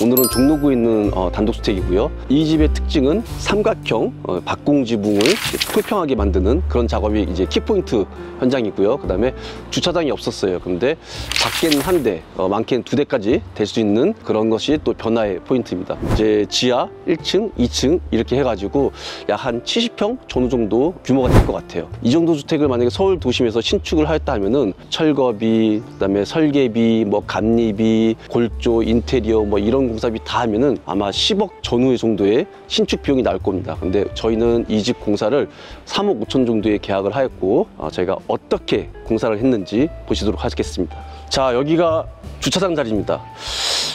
오늘은 종로구에 있는 단독주택이고요. 이 집의 특징은 삼각형 박공지붕을 평평하게 만드는 그런 작업이 이제 키포인트 현장이고요. 그 다음에 주차장이 없었어요. 그런데 작게는 한 대, 많게는 2대까지 될 수 있는 그런 것이 또 변화의 포인트입니다. 이제 지하 1층, 2층 이렇게 해가지고 약 한 70평 정도 규모가 될 것 같아요. 이 정도 주택을 만약에 서울 도심에서 신축을 하였다 하면은 철거비, 그다음에 설계비, 뭐 감리비, 골조, 인테리어 뭐 이런 공사비 다 하면은 아마 10억 전후의 정도의 신축 비용이 나올 겁니다. 근데 저희는 이 집 공사를 3억 5천 정도의 계약을 하였고 저희가 어떻게 공사를 했는지 보시도록 하겠습니다. 자, 여기가 주차장 자리입니다.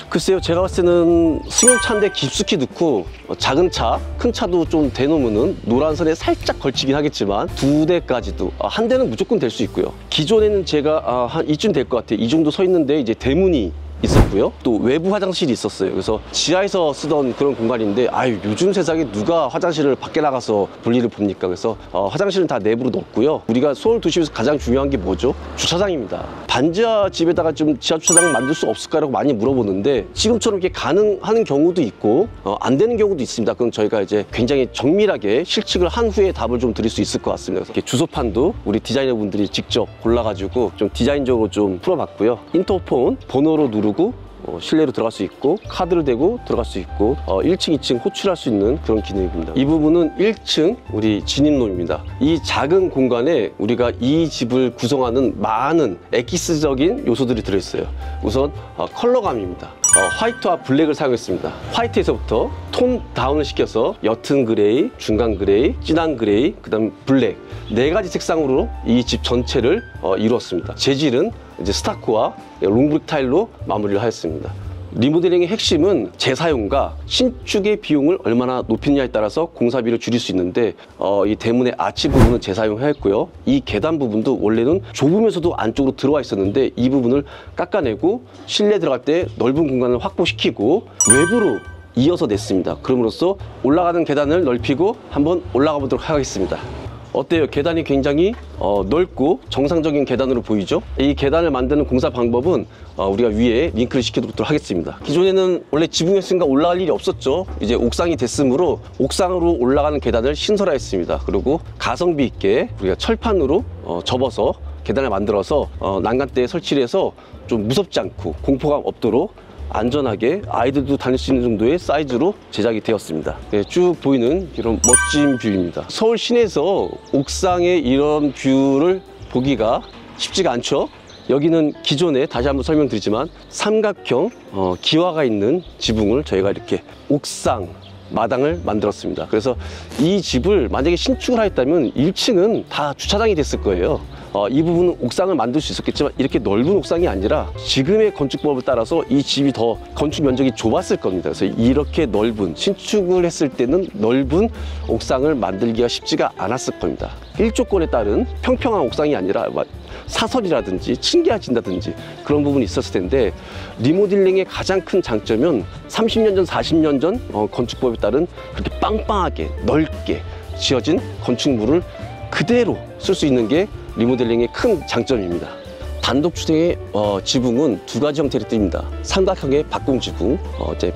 글쎄요, 제가 봤을 때는 승용차인데 깊숙이 넣고 작은 차, 큰 차도 좀 대놓으면은 노란선에 살짝 걸치긴 하겠지만 2대까지도 한 대는 무조건 될 수 있고요. 기존에는 제가 한 이쯤 될 것 같아요. 이 정도 서 있는데 이제 대문이 있었고요. 또 외부 화장실이 있었어요. 그래서 지하에서 쓰던 그런 공간인데 아유, 요즘 세상에 누가 화장실을 밖에 나가서 볼일을 봅니까? 그래서 화장실은 다 내부로 넣었고요. 우리가 서울 도심에서 가장 중요한 게 뭐죠? 주차장입니다. 반지하 집에다가 좀 지하 주차장 만들 수 없을까라고 많이 물어보는데 지금처럼 이렇게 가능한 경우도 있고 안 되는 경우도 있습니다. 그럼 저희가 이제 굉장히 정밀하게 실측을 한 후에 답을 좀 드릴 수 있을 것 같습니다. 그래서 이렇게 주소판도 우리 디자이너 분들이 직접 골라가지고 좀 디자인적으로 좀 풀어봤고요. 인터폰 번호로 누르고 실내로 들어갈 수 있고 카드를 대고 들어갈 수 있고 1층, 2층 호출할 수 있는 그런 기능입니다. 이 부분은 1층 우리 진입로입니다. 이 작은 공간에 우리가 이 집을 구성하는 많은 엑기스적인 요소들이 들어있어요. 우선 컬러감입니다. 화이트와 블랙을 사용했습니다. 화이트에서부터 톤 다운을 시켜서 옅은 그레이, 중간 그레이, 진한 그레이, 그 다음 블랙 4가지 색상으로 이 집 전체를 이루었습니다. 재질은 이제 스타크와 롱브릭 타일로 마무리를 하였습니다. 리모델링의 핵심은 재사용과 신축의 비용을 얼마나 높이느냐에 따라서 공사비를 줄일 수 있는데 이 대문의 아치 부분은 재사용했고요. 이 계단 부분도 원래는 좁으면서도 안쪽으로 들어와 있었는데 이 부분을 깎아내고 실내 들어갈 때 넓은 공간을 확보시키고 외부로 이어서 냈습니다. 그럼으로써 올라가는 계단을 넓히고 한번 올라가 보도록 하겠습니다. 어때요? 계단이 굉장히 넓고 정상적인 계단으로 보이죠? 이 계단을 만드는 공사 방법은 우리가 위에 링크를 시켜두도록 하겠습니다. 기존에는 원래 지붕이었으니까 올라갈 일이 없었죠. 이제 옥상이 됐으므로 옥상으로 올라가는 계단을 신설하였습니다. 그리고 가성비 있게 우리가 철판으로 접어서 계단을 만들어서 난간대에 설치를 해서 좀 무섭지 않고 공포감 없도록 안전하게 아이들도 다닐 수 있는 정도의 사이즈로 제작이 되었습니다. 네, 쭉 보이는 이런 멋진 뷰입니다. 서울 시내에서 옥상에 이런 뷰를 보기가 쉽지가 않죠. 여기는 기존에 다시 한번 설명드리지만 삼각형 기와가 있는 지붕을 저희가 이렇게 옥상 마당을 만들었습니다. 그래서 이 집을 만약에 신축을 하였다면 1층은 다 주차장이 됐을 거예요. 이 부분은 옥상을 만들 수 있었겠지만 이렇게 넓은 옥상이 아니라 지금의 건축법을 따라서 이 집이 더 건축 면적이 좁았을 겁니다. 그래서 이렇게 넓은 신축을 했을 때는 넓은 옥상을 만들기가 쉽지가 않았을 겁니다. 1조건에 따른 평평한 옥상이 아니라 사설이라든지 층계화진다든지 그런 부분이 있었을 텐데 리모델링의 가장 큰 장점은 30년 전, 40년 전 건축법에 따른 그렇게 빵빵하게 넓게 지어진 건축물을 그대로 쓸 수 있는 게 리모델링의 큰 장점입니다. 단독주택의 지붕은 2가지 형태로 뜹니다. 삼각형의 박공지붕,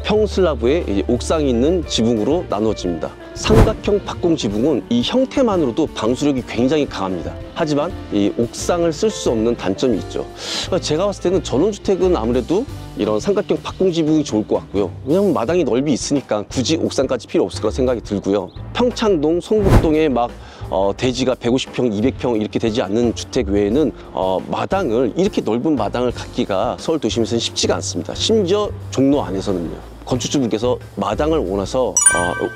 평슬라브에 옥상이 있는 지붕으로 나누어집니다. 삼각형 박공지붕은 이 형태만으로도 방수력이 굉장히 강합니다. 하지만 이 옥상을 쓸 수 없는 단점이 있죠. 제가 봤을 때는 전원주택은 아무래도 이런 삼각형 박공지붕이 좋을 것 같고요. 왜냐면 마당이 넓이 있으니까 굳이 옥상까지 필요 없을 거라 생각이 들고요. 평창동, 성북동에 막 대지가 150평, 200평 이렇게 되지 않는 주택 외에는 마당을 이렇게 넓은 마당을 갖기가 서울 도심에서는 쉽지가 않습니다. 심지어 종로 안에서는요. 건축주분께서 마당을 원해서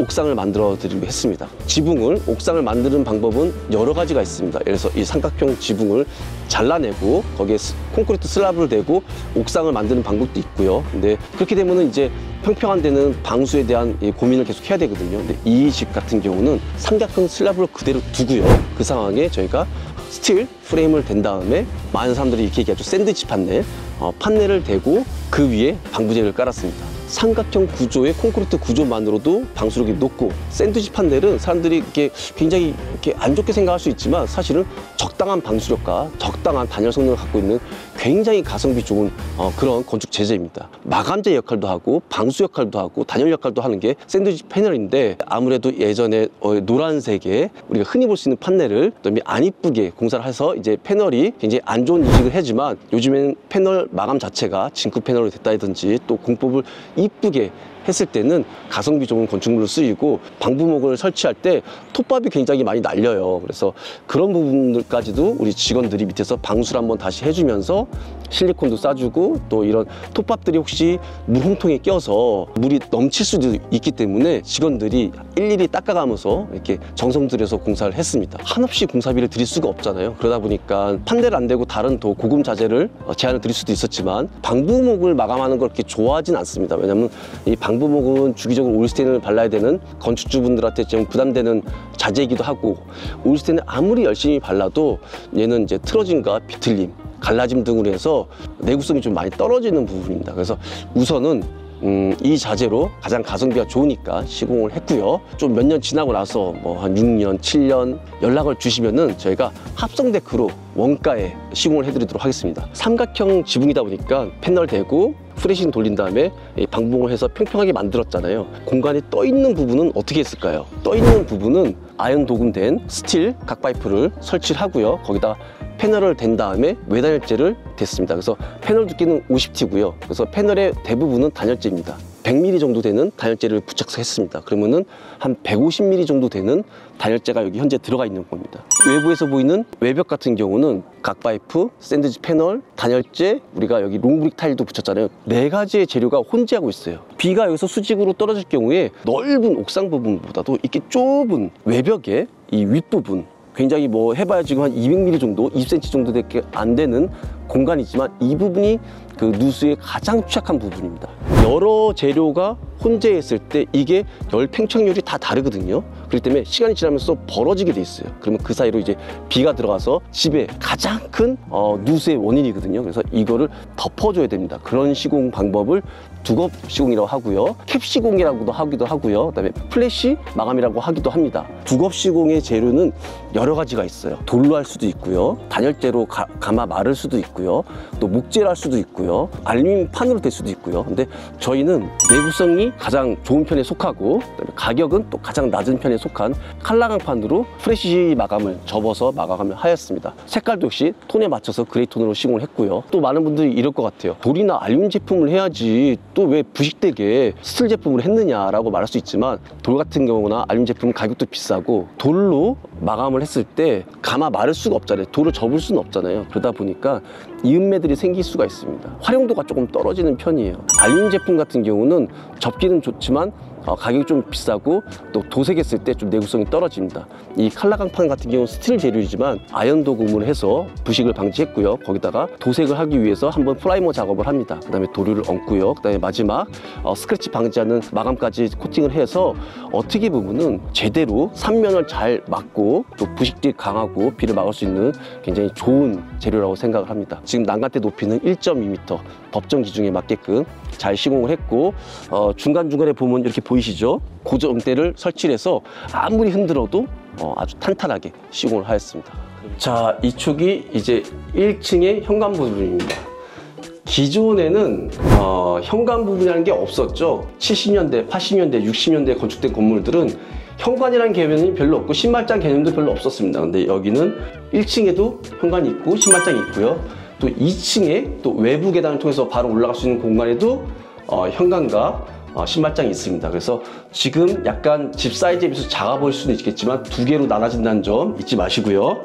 옥상을 만들어 드리기로 했습니다. 지붕을 옥상을 만드는 방법은 여러 가지가 있습니다. 그래서 이 삼각형 지붕을 잘라내고 거기에 콘크리트 슬랍을 대고 옥상을 만드는 방법도 있고요. 근데 그렇게 되면은 이제 평평한 데는 방수에 대한 고민을 계속 해야 되거든요. 근데 이 집 같은 경우는 삼각형 슬랍을 그대로 두고요. 그 상황에 저희가 스틸 프레임을 댄 다음에 많은 사람들이 이렇게 얘기하죠. 샌드위치 판넬, 판넬을 대고 그 위에 방부제를 깔았습니다. 삼각형 구조의 콘크리트 구조만으로도 방수력이 높고, 샌드위치 판넬은 사람들이 이렇게 굉장히 이렇게 안 좋게 생각할 수 있지만 사실은 적당한 방수력과 적당한 단열 성능을 갖고 있는 굉장히 가성비 좋은 그런 건축 재재입니다. 마감재 역할도 하고 방수 역할도 하고 단열 역할도 하는 게 샌드위치 패널인데, 아무래도 예전에 노란색의 우리가 흔히 볼 수 있는 판넬을 좀 안 이쁘게 공사를 해서 이제 패널이 굉장히 안 좋은 인식을 하지만, 요즘에는 패널 마감 자체가 징크 패널로 됐다든지 또 공법을 이쁘게 했을 때는 가성비 좋은 건축물로 쓰이고, 방부목을 설치할 때 톱밥이 굉장히 많이 날려요. 그래서 그런 부분들까지도 우리 직원들이 밑에서 방수를 한번 다시 해주면서 실리콘도 싸주고, 또 이런 톱밥들이 혹시 물홍통에 껴서 물이 넘칠 수도 있기 때문에 직원들이 일일이 닦아가면서 이렇게 정성 들여서 공사를 했습니다. 한없이 공사비를 드릴 수가 없잖아요. 그러다 보니까 판넬 안 되고 다른 더 고급 자재를 제안을 드릴 수도 있었지만, 방부목을 마감하는 걸 그렇게 좋아하진 않습니다. 왜냐하면 이 방부목은 주기적으로 오일스테인을 발라야 되는 건축주분들한테 좀 부담되는 자재이기도 하고, 오일스테인을 아무리 열심히 발라도 얘는 이제 틀어짐과 비틀림, 갈라짐 등으로 해서 내구성이 좀 많이 떨어지는 부분입니다. 그래서 우선은 이 자재로 가장 가성비가 좋으니까 시공을 했고요. 좀 몇 년 지나고 나서 뭐 한 6년, 7년 연락을 주시면은 저희가 합성 데크로 원가에 시공을 해드리도록 하겠습니다. 삼각형 지붕이다 보니까 패널 대고 프레싱 돌린 다음에 방부목을 해서 평평하게 만들었잖아요. 공간이 떠 있는 부분은 어떻게 했을까요? 떠 있는 부분은 아연 도금된 스틸 각파이프를 설치를 하고요. 거기다 패널을 댄 다음에 외단열재를 댔습니다. 그래서 패널 두께는 50T고요. 그래서 패널의 대부분은 단열재입니다. 100mm 정도 되는 단열재를 부착했습니다. 그러면은 한 150mm 정도 되는 단열재가 여기 현재 들어가 있는 겁니다. 외부에서 보이는 외벽 같은 경우는 각파이프, 샌드위치 패널, 단열재, 우리가 여기 롱브릭 타일도 붙였잖아요. 4가지의 재료가 혼재하고 있어요. 비가 여기서 수직으로 떨어질 경우에 넓은 옥상 부분보다도 이렇게 좁은 외벽의 이 윗부분, 굉장히 뭐 해봐야 지금 한 200mm 정도, 20cm 정도밖에 안 되는 공간이지만, 이 부분이 그 누수에 가장 취약한 부분입니다. 여러 재료가 혼재했을 때 이게 열 팽창률이 다 다르거든요. 그렇기 때문에 시간이 지나면서 벌어지게 돼 있어요. 그러면 그 사이로 이제 비가 들어가서 집에 가장 큰 누수의 원인이거든요. 그래서 이거를 덮어줘야 됩니다. 그런 시공 방법을 두겁 시공이라고 하고요, 캡 시공이라고도 하기도 하고요, 그다음에 플래시 마감이라고 하기도 합니다. 두겁 시공의 재료는 여러 가지가 있어요. 돌로 할 수도 있고요, 단열재로 감아 마를 수도 있고요, 또 목재로 할 수도 있고요, 알루미늄 판으로 될 수도 있고요. 근데 저희는 내구성이 가장 좋은 편에 속하고, 그다음에 가격은 또 가장 낮은 편에 속한 칼라강판으로 프레시 마감을 접어서 마감을 하였습니다. 색깔도 역시 톤에 맞춰서 그레이 톤으로 시공을 했고요. 또 많은 분들이 이럴 것 같아요. 돌이나 알루미늄 제품을 해야지 또 왜 부식되게 스틸 제품을 했느냐라고 말할 수 있지만, 돌 같은 경우나 알루미늄 제품은 가격도 비싸고 돌로 마감을 했을 때 감아 마를 수가 없잖아요. 돌을 접을 수는 없잖아요. 그러다 보니까 이음매들이 생길 수가 있습니다. 활용도가 조금 떨어지는 편이에요. 알루미늄 제품 같은 경우는 접기는 좋지만 가격이 좀 비싸고, 또 도색했을 때 좀 내구성이 떨어집니다. 이 칼라강판 같은 경우는 스틸 재료이지만 아연 도금을 해서 부식을 방지했고요. 거기다가 도색을 하기 위해서 한번 프라이머 작업을 합니다. 그 다음에 도료를 얹고요. 그 다음에 마지막 스크래치 방지하는 마감까지 코팅을 해서 어떻게 보면은 제대로 삼면을 잘 막고 또 부식들이 강하고 비를 막을 수 있는 굉장히 좋은 재료라고 생각을 합니다. 지금 난간대 높이는 1.2m 법정 기준에 맞게끔 잘 시공을 했고, 중간중간에 보면 이렇게 보이시죠? 고정대를 설치를 해서 아무리 흔들어도 아주 탄탄하게 시공을 하였습니다. 자, 이쪽이 이제 1층의 현관 부분입니다. 기존에는 현관 부분이라는 게 없었죠. 70년대, 80년대, 60년대 건축된 건물들은 현관이라는 개념이 별로 없고 신발장 개념도 별로 없었습니다. 근데 여기는 1층에도 현관이 있고 신발장이 있고요. 또 2층에 또 외부 계단을 통해서 바로 올라갈 수 있는 공간에도 현관과 신발장이 있습니다. 그래서 지금 약간 집 사이즈에 비해서 작아 보일 수는 있겠지만 2개로 나눠진다는 점 잊지 마시고요.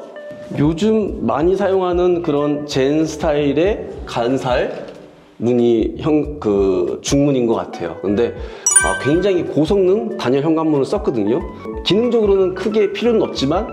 요즘 많이 사용하는 그런 젠 스타일의 간살 문이 중문인 것 같아요. 근데 굉장히 고성능 단열 현관문을 썼거든요. 기능적으로는 크게 필요는 없지만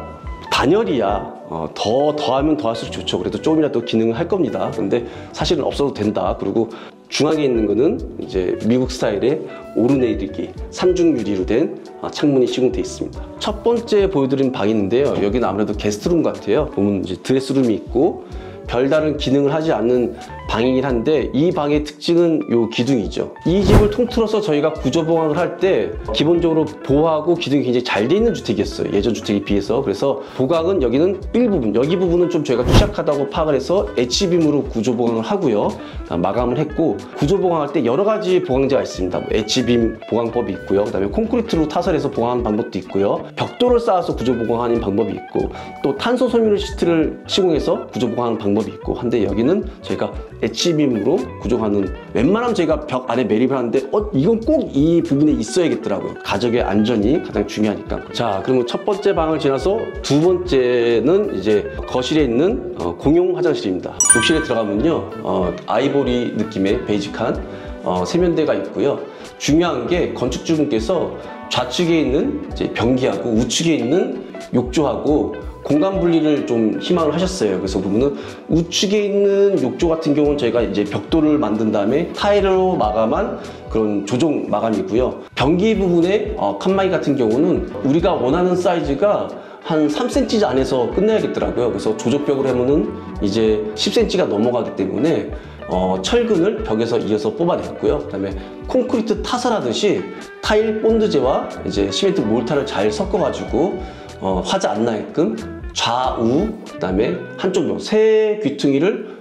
단열이야 더하면 더할수록 좋죠. 그래도 조금이라도 기능을 할 겁니다. 근데 사실은 없어도 된다. 그리고 중앙에 있는 거는 이제 미국 스타일의 오르내리기 3중 유리로 된 창문이 시공되어 있습니다. 첫 번째 보여드린 방이 있는데요. 여기는 아무래도 게스트룸 같아요. 보면 이제 드레스룸이 있고 별다른 기능을 하지 않는 방이긴 한데 이 방의 특징은 요 기둥이죠. 이 집을 통틀어서 저희가 구조보강을 할 때 기본적으로 보호하고 기둥이 굉장히 잘 돼 있는 주택이었어요. 예전 주택에 비해서. 그래서 보강은 여기는 일부분, 여기 부분은 좀 저희가 취약하다고 파악을 해서 H빔으로 구조보강을 하고요. 마감을 했고, 구조보강할 때 여러 가지 보강제가 있습니다. 뭐 H빔 보강법이 있고요. 그다음에 콘크리트로 타설해서 보강하는 방법도 있고요. 벽돌을 쌓아서 구조보강하는 방법이 있고, 또 탄소 섬유 시트를 시공해서 구조보강하는 방법이 있고 한데, 여기는 저희가 H빔으로 구조하는, 웬만하면 저희가 벽 안에 매립을 하는데 이건 꼭 이 부분에 있어야겠더라고요. 가족의 안전이 가장 중요하니까. 자, 그러면 첫 번째 방을 지나서 두 번째는 이제 거실에 있는 공용 화장실입니다. 욕실에 들어가면요, 아이보리 느낌의 베이직한 세면대가 있고요. 중요한 게 건축주분께서 좌측에 있는 이제 변기하고 우측에 있는 욕조하고 공간 분리를 좀 희망을 하셨어요. 그래서 그러면은 우측에 있는 욕조 같은 경우는 저희가 이제 벽돌을 만든 다음에 타일로 마감한 그런 조종 마감이고요. 변기 부분에 칸막이 같은 경우는 우리가 원하는 사이즈가 한 3cm 안에서 끝내야겠더라고요. 그래서 조적벽으로 하면은 이제 10cm가 넘어가기 때문에 철근을 벽에서 이어서 뽑아냈고요. 그다음에 콘크리트 타설하듯이 타일 본드제와 이제 시멘트 몰타를 잘 섞어가지고 화자 안 나게끔 좌우, 그다음에 한쪽 세 귀퉁이를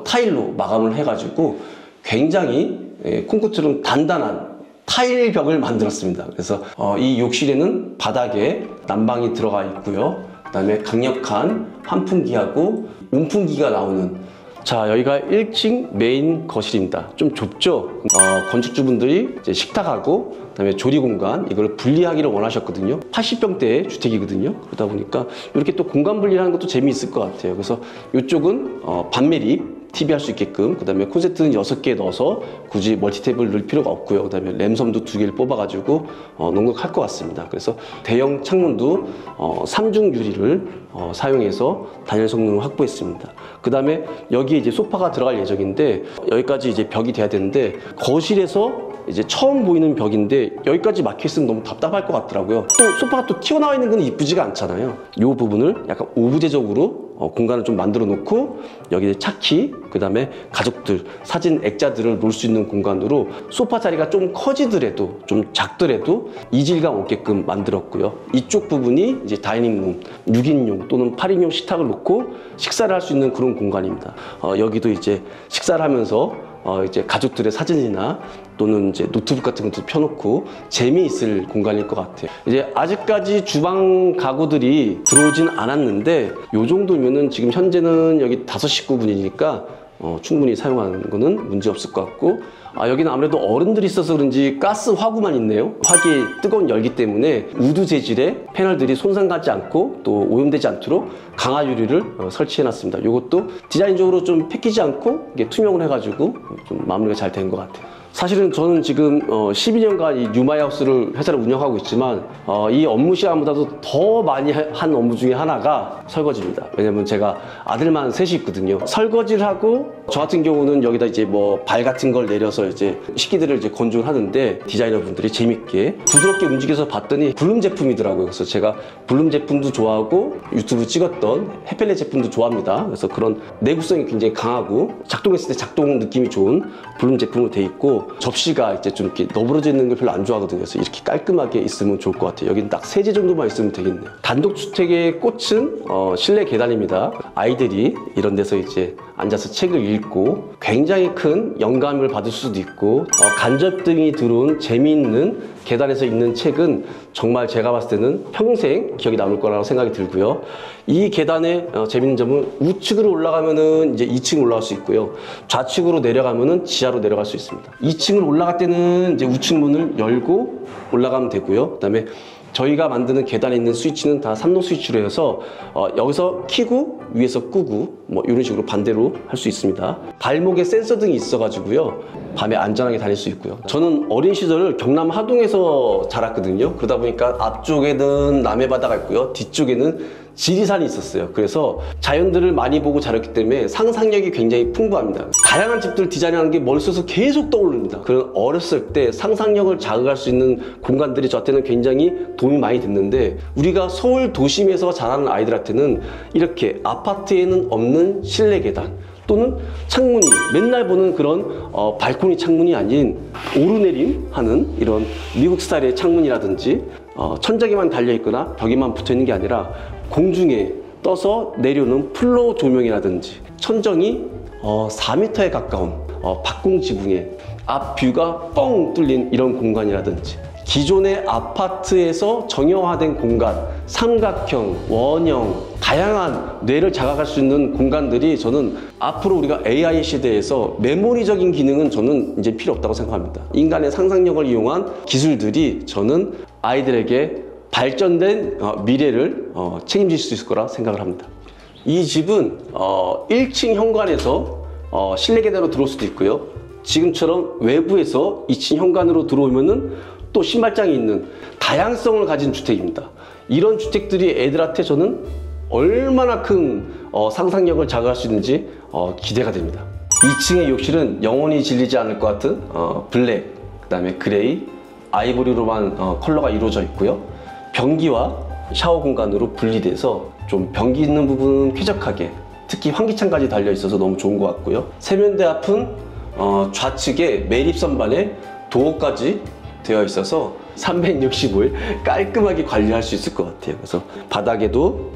타일로 마감을 해가지고 굉장히 콘크리트로 단단한 타일 벽을 만들었습니다. 그래서 이 욕실에는 바닥에 난방이 들어가 있고요. 그다음에 강력한 환풍기하고 온풍기가 나오는, 자, 여기가 1층 메인 거실입니다. 좀 좁죠? 건축주분들이 이제 식탁하고 그다음에 조리 공간, 이걸 분리하기를 원하셨거든요. 80평대의 주택이거든요. 그러다 보니까 이렇게 또 공간 분리를 하는 것도 재미있을 것 같아요. 그래서 이쪽은 반매립 TV 할 수 있게끔, 그 다음에 콘센트는 6개 넣어서 굳이 멀티탭을 넣을 필요가 없고요. 그 다음에 램섬도 2개를 뽑아가지고 넉넉할 것 같습니다. 그래서 대형 창문도 3중 유리를 사용해서 단열 성능을 확보했습니다. 그 다음에 여기에 이제 소파가 들어갈 예정인데, 여기까지 이제 벽이 돼야 되는데, 거실에서 이제 처음 보이는 벽인데 여기까지 막혀있으면 너무 답답할 것 같더라고요. 또 소파가 또 튀어나와 있는 건 이쁘지가 않잖아요. 이 부분을 약간 오브제적으로 공간을 좀 만들어 놓고, 여기에 차키, 그 다음에 가족들 사진 액자들을 놓을 수 있는 공간으로 소파 자리가 좀 커지더라도, 좀 작더라도 이질감 없게끔 만들었고요. 이쪽 부분이 이제 다이닝룸, 6인용 또는 8인용 식탁을 놓고 식사를 할 수 있는 그런 공간입니다. 여기도 이제 식사를 하면서 이제 가족들의 사진이나 또는 이제 노트북 같은 것도 펴놓고 재미있을 공간일 것 같아요. 이제 아직까지 주방 가구들이 들어오진 않았는데, 요 정도면은 지금 현재는 여기 5식구분이니까 충분히 사용하는 거는 문제 없을 것 같고, 여기는 아무래도 어른들이 있어서 그런지 가스 화구만 있네요. 화기의 뜨거운 열기 때문에 우드 재질의 패널들이 손상가지 않고 또 오염되지 않도록 강화 유리를 설치해 놨습니다. 이것도 디자인적으로 좀 패키지 않고 이게 투명을 해가지고 좀 마무리가 잘 된 것 같아요. 사실은 저는 지금 12년간 이 뉴마이하우스를 회사를 운영하고 있지만 이 업무 시간보다도 더 많이 한 업무 중에 하나가 설거지입니다. 왜냐면 제가 아들만 셋이 있거든요. 설거지를 하고, 저 같은 경우는 여기다 이제 뭐 발 같은 걸 내려서 이제 식기들을 이제 건조를 하는데, 디자이너분들이 재밌게 부드럽게 움직여서 봤더니 블룸 제품이더라고요. 그래서 제가 블룸 제품도 좋아하고 유튜브 찍었던 헤펠레 제품도 좋아합니다. 그래서 그런 내구성이 굉장히 강하고 작동했을 때 작동 느낌이 좋은 블룸 제품으로 돼 있고, 접시가 이제 좀 이렇게 너부러져 있는 걸 별로 안 좋아하거든요. 그래서 이렇게 깔끔하게 있으면 좋을 것 같아요. 여기는 딱 3개 정도만 있으면 되겠네요. 단독주택의 꽃은 실내 계단입니다. 아이들이 이런 데서 이제 앉아서 책을 읽고 굉장히 큰 영감을 받을 수도 있고, 간접등이 들어온 재미있는 계단에서 읽는 책은 정말 제가 봤을 때는 평생 기억이 남을 거라고 생각이 들고요. 이 계단의 재밌는 점은 우측으로 올라가면은 이제 2층 올라갈 수 있고요. 좌측으로 내려가면은 지하로 내려갈 수 있습니다. 2층을 올라갈 때는 이제 우측 문을 열고 올라가면 되고요. 그다음에 저희가 만드는 계단에 있는 스위치는 다 3로 스위치로 해서 여기서 켜고 위에서 끄고 뭐 이런 식으로 반대로 할 수 있습니다. 발목에 센서 등이 있어가지고요, 밤에 안전하게 다닐 수 있고요. 저는 어린 시절을 경남 하동에서 자랐거든요. 그러다 보니까 앞쪽에는 남해바다가 있고요, 뒤쪽에는 지리산이 있었어요. 그래서 자연들을 많이 보고 자랐기 때문에 상상력이 굉장히 풍부합니다. 다양한 집들을 디자인하는 게 머릿속에서 계속 떠오릅니다. 그런 어렸을 때 상상력을 자극할 수 있는 공간들이 저한테는 굉장히 도움이 많이 됐는데, 우리가 서울 도심에서 자라는 아이들한테는 이렇게 아파트에는 없는 실내 계단, 또는 창문이 맨날 보는 그런 발코니 창문이 아닌 오르내림 하는 이런 미국 스타일의 창문이라든지 천장에만 달려있거나 벽에만 붙어있는 게 아니라 공중에 떠서 내려오는 플로 조명이라든지 천정이 4m에 가까운 박공 지붕에 앞 뷰가 뻥 뚫린 이런 공간이라든지 기존의 아파트에서 정형화된 공간, 삼각형, 원형, 다양한 뇌를 자극할 수 있는 공간들이 저는 앞으로 우리가 AI 시대에서 메모리적인 기능은 저는 이제 필요 없다고 생각합니다. 인간의 상상력을 이용한 기술들이 저는 아이들에게 발전된 미래를 책임질 수 있을 거라 생각을 합니다. 이 집은 1층 현관에서 실내 계단으로 들어올 수도 있고요. 지금처럼 외부에서 2층 현관으로 들어오면은 또 신발장이 있는 다양성을 가진 주택입니다. 이런 주택들이 애들한테 저는 얼마나 큰 상상력을 자극할 수 있는지 기대가 됩니다. 2층의 욕실은 영원히 질리지 않을 것 같은 블랙, 그 다음에 그레이, 아이보리로만 컬러가 이루어져 있고요. 변기와 샤워 공간으로 분리돼서 좀 변기 있는 부분은 쾌적하게, 특히 환기창까지 달려 있어서 너무 좋은 것 같고요. 세면대 앞은 좌측에 매립선반에 도어까지 되어 있어서 365일 깔끔하게 관리할 수 있을 것 같아요. 그래서 바닥에도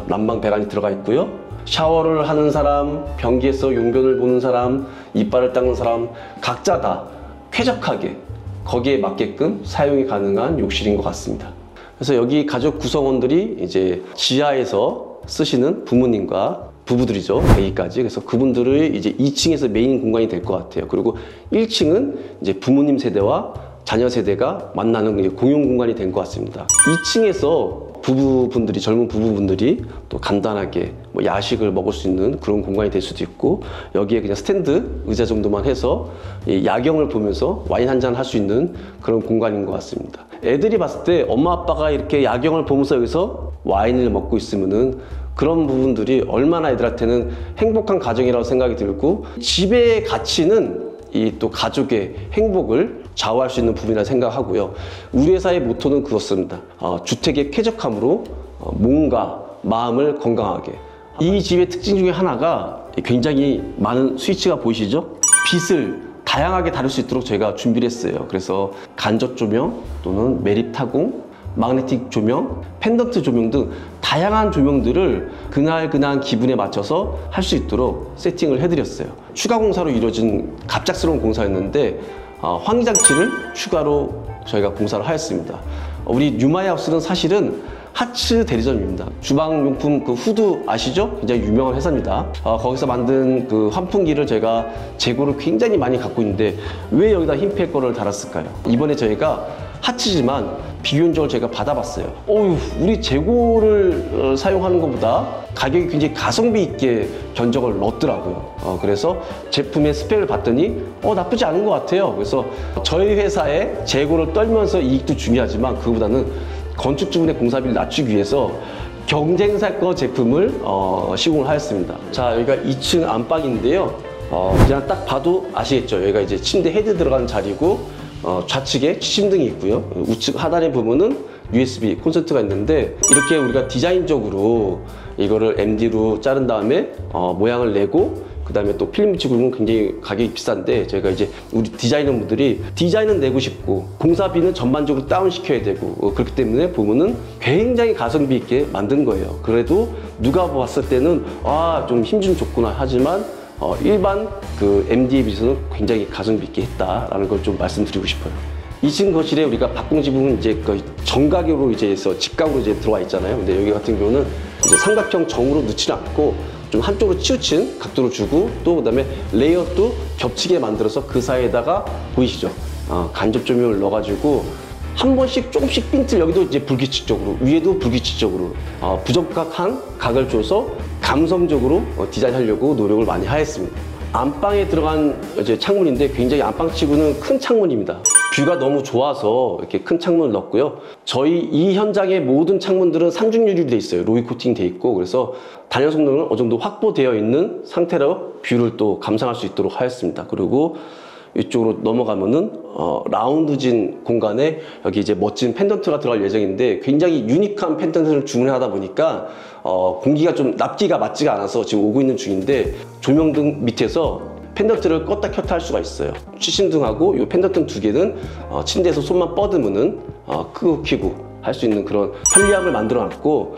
난방 배관이 들어가 있고요. 샤워를 하는 사람, 변기에서 용변을 보는 사람, 이빨을 닦는 사람 각자 다 쾌적하게 거기에 맞게끔 사용이 가능한 욕실인 것 같습니다. 그래서 여기 가족 구성원들이 이제 지하에서 쓰시는 부모님과 부부들이죠. 아기까지. 그래서 그분들의 이제 2층에서 메인 공간이 될 것 같아요. 그리고 1층은 이제 부모님 세대와 자녀 세대가 만나는 공용 공간이 된 것 같습니다. 2층에서 부부분들이, 젊은 부부분들이 또 간단하게 뭐 야식을 먹을 수 있는 그런 공간이 될 수도 있고, 여기에 그냥 스탠드 의자 정도만 해서 야경을 보면서 와인 한잔 할 수 있는 그런 공간인 것 같습니다. 애들이 봤을 때 엄마 아빠가 이렇게 야경을 보면서 여기서 와인을 먹고 있으면은 그런 부분들이 얼마나 애들한테는 행복한 가정이라고 생각이 들고, 집의 가치는 이 또 가족의 행복을 좌우할 수 있는 부분이라 생각하고요. 우리 회사의 모토는 그렇습니다. 주택의 쾌적함으로 몸과 마음을 건강하게. 이 집의 특징 중에 하나가 굉장히 많은 스위치가 보이시죠? 빛을 다양하게 다룰 수 있도록 저희가 준비를 했어요. 그래서 간접 조명 또는 매립 타공, 마그네틱 조명, 펜던트 조명 등 다양한 조명들을 그날 기분에 맞춰서 할 수 있도록 세팅을 해드렸어요. 추가 공사로 이루어진 갑작스러운 공사였는데 환기장치를 추가로 저희가 공사를 하였습니다. 우리 뉴마이하우스는 사실은 하츠 대리점입니다. 주방용품 그 후드 아시죠? 굉장히 유명한 회사입니다. 거기서 만든 그 환풍기를 제가 재고를 굉장히 많이 갖고 있는데 왜 여기다 흰펠 거를 달았을까요? 이번에 저희가 하츠지만 비교적으로 제가 받아봤어요. 우리 재고를 사용하는 것보다 가격이 굉장히 가성비 있게 견적을 넣었더라고요. 그래서 제품의 스펙을 봤더니 나쁘지 않은 것 같아요. 그래서 저희 회사의 재고를 떨면서 이익도 중요하지만 그거보다는 건축주분의 공사비를 낮추기 위해서 경쟁사 거 제품을 시공을 하였습니다. 자, 여기가 2층 안방인데요. 그냥 딱 봐도 아시겠죠? 여기가 이제 침대 헤드 들어가는 자리고 좌측에 취침등이 있고요. 우측 하단에 보면은 USB 콘센트가 있는데, 이렇게 우리가 디자인적으로 이거를 MD로 자른 다음에 모양을 내고, 그 다음에 또 필름 붙이고 굉장히 가격이 비싼데, 저희가 이제 우리 디자이너분들이 디자인은 내고 싶고 공사비는 전반적으로 다운 시켜야 되고, 그렇기 때문에 보면은 굉장히 가성비 있게 만든 거예요. 그래도 누가 봤을 때는 좀 힘 좀 줬구나 하지만 일반 그 MD에 비해서는 굉장히 가성비 있게 했다라는 걸 좀 말씀드리고 싶어요. 2층 거실에 우리가 박공 지붕은 이제 거의 정각으로 이제 직각으로 이제 들어와 있잖아요. 근데 여기 같은 경우는 이제 삼각형 정으로 넣지는 않고 좀 한쪽으로 치우친 각도를 주고, 또 그다음에 레이어도 겹치게 만들어서 그 사이에다가 보이시죠? 간접 조명을 넣어가지고 한 번씩 조금씩 핀틀, 여기도 이제 불규칙적으로, 위에도 불규칙적으로 부적각한 각을 줘서 감성적으로 디자인하려고 노력을 많이 하였습니다. 안방에 들어간 이제 창문인데 굉장히 안방치고는 큰 창문입니다. 뷰가 너무 좋아서 이렇게 큰 창문을 넣었고요. 저희 이 현장의 모든 창문들은 삼중 유리로 돼 있어요. 로이 코팅 돼 있고, 그래서 단열 성능은 어느 정도 확보되어 있는 상태로 뷰를 또 감상할 수 있도록 하였습니다. 그리고 이쪽으로 넘어가면은 라운드진 공간에 여기 이제 멋진 펜던트가 들어갈 예정인데 굉장히 유니크한 펜던트를 주문하다 보니까 공기가 좀 납기가 맞지가 않아서 지금 오고 있는 중인데 조명등 밑에서 펜던트를 껐다 켰다 할 수가 있어요. 취심등하고 이 펜던트 두 개는 침대에서 손만 뻗으면은 끄고 켜고 할 수 있는 그런 편리함을 만들어 놨고,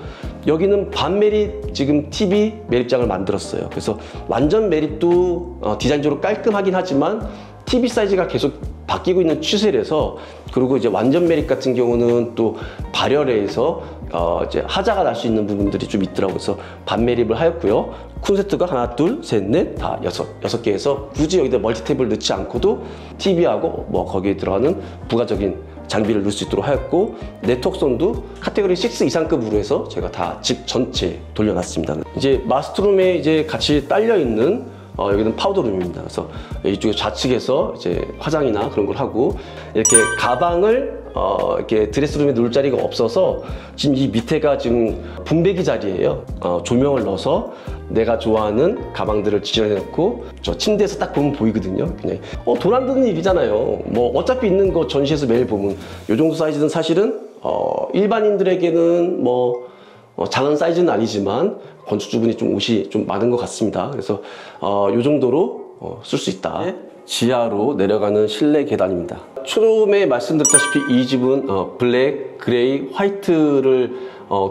여기는 반매립 지금 TV 매립장을 만들었어요. 그래서 완전 매립도 디자인적으로 깔끔하긴 하지만 TV 사이즈가 계속 바뀌고 있는 추세라서, 그리고 이제 완전 매립 같은 경우는 또 발열해서 이제 하자가 날 수 있는 부분들이 좀 있더라고요. 그래서 반매립을 하였고요. 콘센트가 하나, 둘, 셋, 넷, 다 여섯 개에서 굳이 여기다 멀티탭을 넣지 않고도 TV하고 뭐 거기에 들어가는 부가적인 장비를 넣을 수 있도록 하였고, 네트워크선도 카테고리 6 이상급으로 해서 제가 다 집 전체 돌려놨습니다. 이제 마스터룸에 이제 같이 딸려 있는 여기는 파우더룸입니다. 그래서 이쪽에 좌측에서 이제 화장이나 그런 걸 하고, 이렇게 가방을 이렇게 드레스룸에 놓을 자리가 없어서 지금 이 밑에가 지금 분배기 자리예요. 조명을 넣어서 내가 좋아하는 가방들을 지정해 놓고, 저 침대에서 딱 보면 보이거든요. 그냥 돈 안 드는 일이잖아요. 뭐 어차피 있는 거 전시에서 매일 보면 요 정도 사이즈는 사실은 일반인들에게는 뭐 작은 사이즈는 아니지만 건축주분이 좀 옷이 좀 많은 것 같습니다. 그래서 요 정도로 쓸 수 있다. 네. 지하로 내려가는 실내 계단입니다. 처음에 말씀드렸다시피 이 집은 블랙, 그레이, 화이트를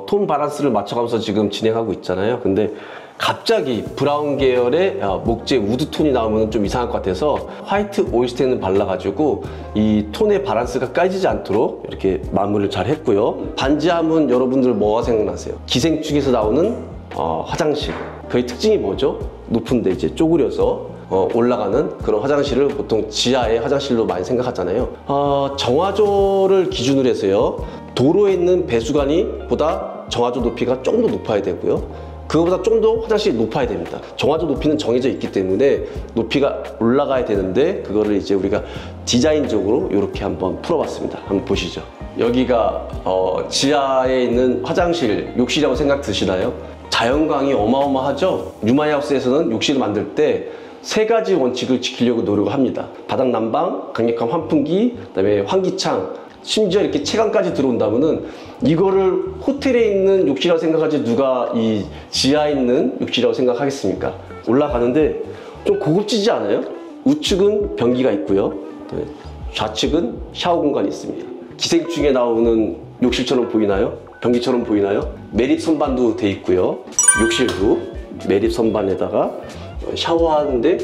톤 바란스를 맞춰가면서 지금 진행하고 있잖아요. 근데 갑자기 브라운 계열의 목재 우드톤이 나오면 좀 이상할 것 같아서 화이트 오일스텐을 발라가지고 이 톤의 바란스가 까지지 않도록 이렇게 마무리를 잘 했고요. 반지하면 여러분들 뭐가 생각나세요? 기생충에서 나오는 화장실. 그의 특징이 뭐죠? 높은데 이제 쪼그려서 올라가는 그런 화장실을 보통 지하의 화장실로 많이 생각하잖아요. 정화조를 기준으로 해서요, 도로에 있는 배수관이 보다 정화조 높이가 좀 더 높아야 되고요, 그거보다 좀 더 화장실이 높아야 됩니다. 정화조 높이는 정해져 있기 때문에 높이가 올라가야 되는데, 그거를 이제 우리가 디자인적으로 이렇게 한번 풀어봤습니다. 한번 보시죠. 여기가 지하에 있는 화장실, 욕실이라고 생각 드시나요? 자연광이 어마어마하죠? 뉴마이하우스에서는 욕실을 만들 때 3가지 원칙을 지키려고 노력을 합니다. 바닥 난방, 강력한 환풍기, 그다음에 환기창, 심지어 이렇게 채광까지 들어온다면은 이거를 호텔에 있는 욕실이라고 생각하지 누가 이 지하에 있는 욕실이라고 생각하겠습니까? 올라가는데 좀 고급지지 않아요? 우측은 변기가 있고요, 좌측은 샤워 공간이 있습니다. 기생충에 나오는 욕실처럼 보이나요? 변기처럼 보이나요? 매립 선반도 돼 있고요, 욕실도 매립 선반에다가 샤워하는데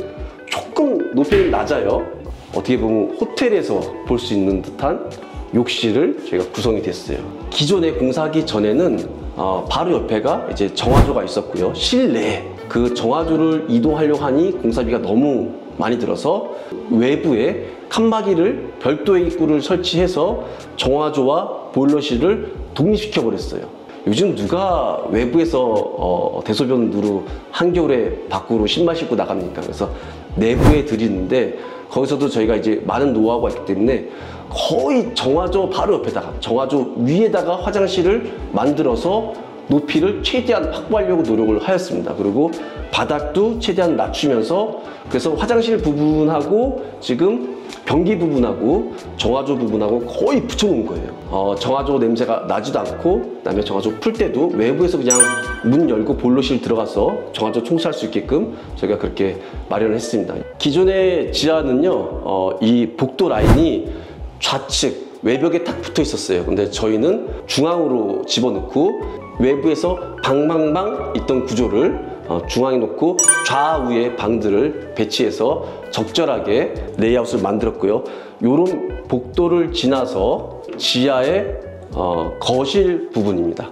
조금 높이는 낮아요. 어떻게 보면 호텔에서 볼 수 있는 듯한 욕실을 저희가 구성이 됐어요. 기존에 공사하기 전에는 바로 옆에가 이제 정화조가 있었고요. 실내에 그 정화조를 이동하려고 하니 공사비가 너무 많이 들어서 외부에 칸막이를 별도의 입구를 설치해서 정화조와 보일러실을 독립시켜 버렸어요. 요즘 누가 외부에서 대소변 누루 한겨울에 밖으로 신발 신고 나갑니까? 그래서 내부에 들이는데, 거기서도 저희가 이제 많은 노하우가 있기 때문에 거의 정화조 바로 옆에다가, 정화조 위에다가 화장실을 만들어서 높이를 최대한 확보하려고 노력을 하였습니다. 그리고 바닥도 최대한 낮추면서, 그래서 화장실 부분하고 지금 변기 부분하고 정화조 부분하고 거의 붙여놓은 거예요. 정화조 냄새가 나지도 않고, 그다음에 정화조 풀 때도 외부에서 그냥 문 열고 보일러실 들어가서 정화조 청소할 수 있게끔 저희가 그렇게 마련을 했습니다. 기존의 지하는요, 이 복도 라인이 좌측 외벽에 딱 붙어 있었어요. 근데 저희는 중앙으로 집어넣고 외부에서 방방방 있던 구조를 중앙에 놓고 좌우에 방들을 배치해서 적절하게 레이아웃을 만들었고요. 이런 복도를 지나서 지하의 거실 부분입니다.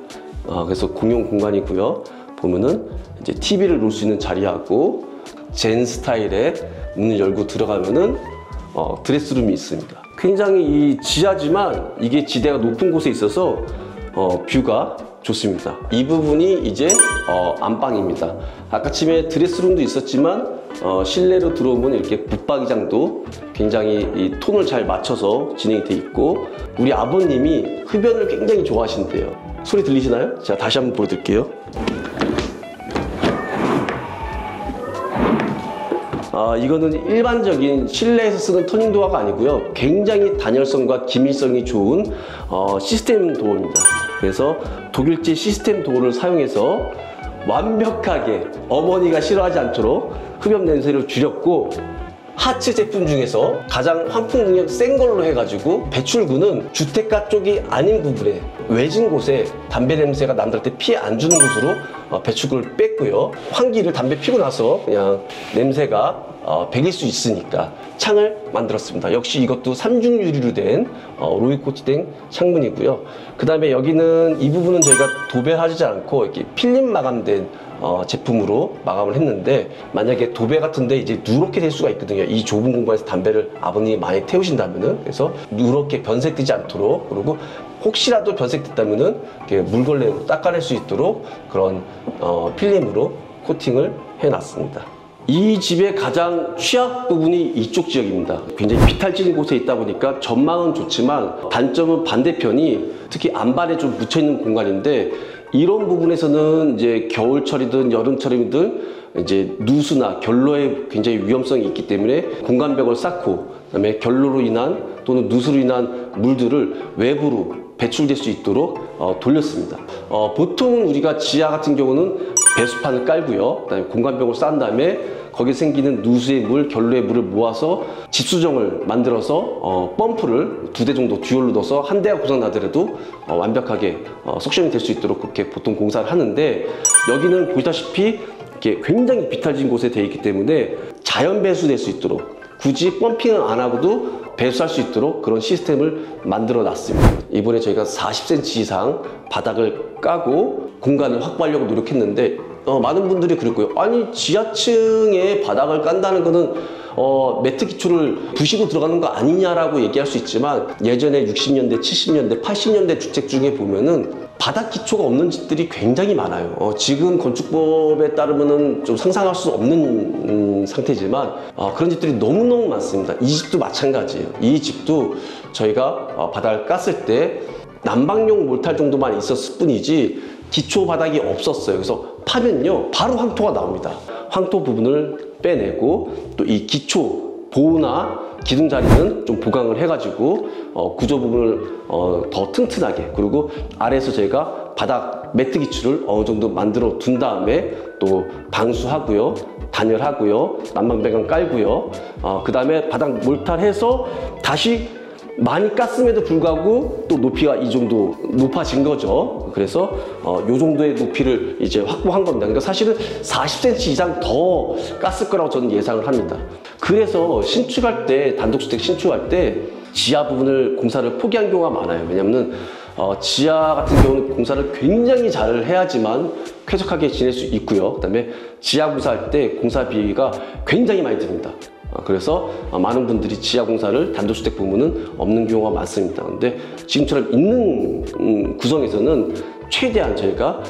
그래서 공용 공간이고요. 보면은 이제 TV를 놓을 수 있는 자리하고 젠 스타일의 문을 열고 들어가면은 드레스룸이 있습니다. 굉장히 이 지하지만 이게 지대가 높은 곳에 있어서 뷰가 좋습니다. 이 부분이 이제 안방입니다. 아까 침에 드레스룸도 있었지만 실내로 들어오면 이렇게 붙박이장도 굉장히 이 톤을 잘 맞춰서 진행이 돼 있고, 우리 아버님이 흡연을 굉장히 좋아하신대요. 소리 들리시나요? 제가 다시 한번 보여드릴게요. 이거는 일반적인 실내에서 쓰는 터닝 도어가 아니고요. 굉장히 단열성과 기밀성이 좋은 시스템 도어입니다. 그래서 독일제 시스템 도어를 사용해서 완벽하게 어머니가 싫어하지 않도록 흡연 냄새를 줄였고, 하츠 제품 중에서 가장 환풍 능력 센 걸로 해가지고 배출구는 주택가 쪽이 아닌 부분에, 외진 곳에 담배 냄새가 남들한테 피해 안 주는 곳으로 배출구를 뺐고요. 환기를 담배 피고 나서 그냥 냄새가 배길 수 있으니까 창을 만들었습니다. 역시 이것도 삼중 유리로 된 로이 코팅된 창문이고요. 그 다음에 여기는 이 부분은 저희가 도배하지 않고 이렇게 필름 마감된 제품으로 마감을 했는데, 만약에 도배 같은데 이제 누렇게 될 수가 있거든요. 이 좁은 공간에서 담배를 아버님이 많이 태우신다면은. 그래서 누렇게 변색되지 않도록, 그리고 혹시라도 변색됐다면은 이렇게 물걸레로 닦아낼 수 있도록 그런 필름으로 코팅을 해놨습니다. 이 집의 가장 취약 부분이 이쪽 지역입니다. 굉장히 비탈진 곳에 있다 보니까 전망은 좋지만 단점은 반대편이 특히 안반에 좀 묻혀있는 공간인데, 이런 부분에서는 이제 겨울철이든 여름철이든 이제 누수나 결로의 굉장히 위험성이 있기 때문에 공간벽을 쌓고, 그다음에 결로로 인한 또는 누수로 인한 물들을 외부로 배출될 수 있도록 돌렸습니다. 보통 우리가 지하 같은 경우는 배수판을 깔고요. 그다음에 공간벽을 쌓은 다음에 거기에 생기는 누수의 물, 결로의 물을 모아서 집수정을 만들어서 펌프를 2대 정도 듀얼로 넣어서 한 대가 고장 나더라도 완벽하게 석션이 될 수 있도록 그렇게 보통 공사를 하는데, 여기는 보시다시피 이렇게 굉장히 비탈진 곳에 되어 있기 때문에 자연 배수될 수 있도록 굳이 펌핑을 안 하고도 배수할 수 있도록 그런 시스템을 만들어 놨습니다. 이번에 저희가 40cm 이상 바닥을 까고 공간을 확보하려고 노력했는데, 많은 분들이 그랬고요. 아니, 지하층에 바닥을 깐다는 거는 매트 기초를 부시고 들어가는 거 아니냐라고 얘기할 수 있지만, 예전에 60년대, 70년대, 80년대 주택 중에 보면은 바닥 기초가 없는 집들이 굉장히 많아요. 지금 건축법에 따르면은 좀 상상할 수 없는 상태지만 그런 집들이 너무너무 많습니다. 이 집도 마찬가지예요. 이 집도 저희가 바닥을 깠을 때 난방용 몰탈 정도만 있었을 뿐이지 기초 바닥이 없었어요. 그래서 파면요 바로 황토가 나옵니다. 황토 부분을 빼내고 또 이 기초 보호나 기둥 자리는 좀 보강을 해가지고 구조 부분을 더 튼튼하게, 그리고 아래에서 저희가 바닥 매트 기초를 어느 정도 만들어 둔 다음에 또 방수하고요, 단열하고요, 난방 배관 깔고요, 그 다음에 바닥 몰탈해서 다시 많이 깠음에도 불구하고 또 높이가 이 정도 높아진 거죠. 그래서 이 정도의 높이를 이제 확보한 겁니다. 그러니까 사실은 40cm 이상 더 깠을 거라고 저는 예상을 합니다. 그래서 신축할 때, 단독주택 신축할 때 지하 부분을 공사를 포기한 경우가 많아요. 왜냐하면 지하 같은 경우는 공사를 굉장히 잘 해야지만 쾌적하게 지낼 수 있고요. 그 다음에 지하 공사할 때 공사비가 굉장히 많이 듭니다. 그래서 많은 분들이 지하 공사를 단독주택 부분은 없는 경우가 많습니다. 근데 지금처럼 있는 구성에서는 최대한 저희가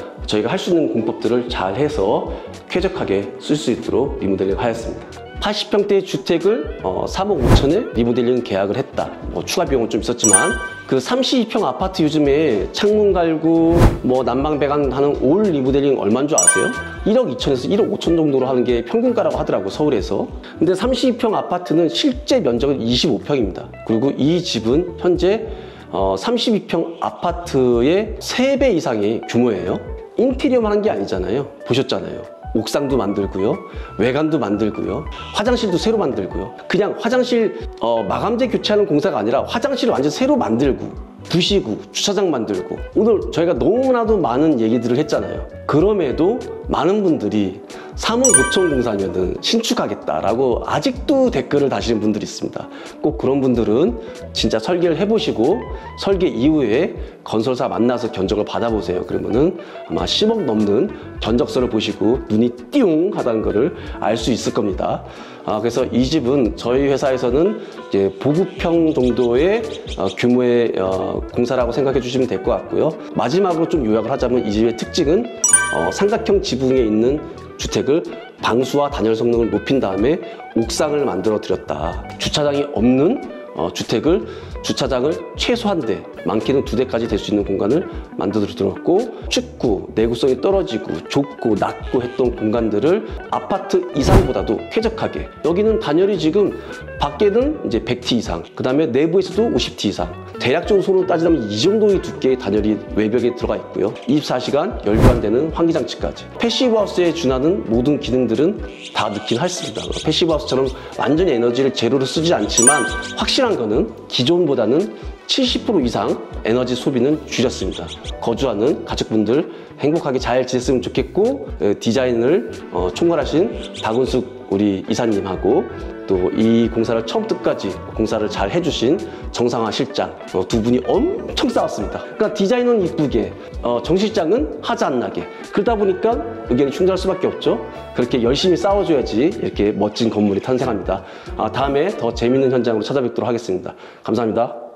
할 수 있는 공법들을 잘 해서 쾌적하게 쓸 수 있도록 리모델링 하였습니다. 80평대의 주택을 3억 5천에 리모델링 계약을 했다. 추가 비용은 좀 있었지만, 그 32평 아파트 요즘에 창문 갈고 난방 배관 하는 올 리모델링 얼마인 줄 아세요? 1억 2천에서 1억 5천 정도로 하는 게 평균가라고 하더라고, 서울에서. 근데 32평 아파트는 실제 면적은 25평입니다. 그리고 이 집은 현재 32평 아파트의 3배 이상의 규모예요. 인테리어만 한 게 아니잖아요. 보셨잖아요. 옥상도 만들고요, 외관도 만들고요, 화장실도 새로 만들고요. 그냥 화장실 마감재 교체하는 공사가 아니라 화장실을 완전 새로 만들고 부시고 주차장 만들고, 오늘 저희가 너무나도 많은 얘기들을 했잖아요. 그럼에도 많은 분들이 3억 5천 공사면은 신축하겠다라고 아직도 댓글을 다시는 분들이 있습니다. 꼭 그런 분들은 진짜 설계를 해보시고 설계 이후에 건설사 만나서 견적을 받아보세요. 그러면은 아마 10억 넘는 견적서를 보시고 눈이 띠용 하다는 것을 알 수 있을 겁니다. 그래서 이 집은 저희 회사에서는 이제 보급형 정도의 규모의 공사라고 생각해 주시면 될 것 같고요. 마지막으로 좀 요약을 하자면 이 집의 특징은 삼각형 지붕에 있는 주택을 방수와 단열 성능을 높인 다음에 옥상을 만들어 드렸다. 주차장이 없는 주택을 주차장을 최소한 대, 많게는 2대까지 될 수 있는 공간을 만들어 드렸고, 춥고 내구성이 떨어지고 좁고 낮고 했던 공간들을 아파트 이상보다도 쾌적하게, 여기는 단열이 지금 밖에는 이제 100T 이상, 그 다음에 내부에서도 50T 이상, 대략적으로 손으로 따지자면 이 정도의 두께의 단열이 외벽에 들어가 있고요. 24시간 열교환되는 환기장치까지. 패시브하우스에 준하는 모든 기능들은 다 넣긴 했습니다. 패시브하우스처럼 완전히 에너지를 제로로 쓰지 않지만 확실한 거는 기존보다는 70% 이상 에너지 소비는 줄였습니다. 거주하는 가족분들 행복하게 잘 지냈으면 좋겠고, 디자인을 총괄하신 박은숙 우리 이사님하고 또 이 공사를 처음부터까지 공사를 잘 해주신 정상화 실장, 두 분이 엄청 싸웠습니다. 그러니까 디자인은 이쁘게, 정 실장은 하지 않나게, 그러다 보니까 의견이 충돌할 수밖에 없죠. 그렇게 열심히 싸워줘야지 이렇게 멋진 건물이 탄생합니다. 다음에 더 재밌는 현장으로 찾아뵙도록 하겠습니다. 감사합니다.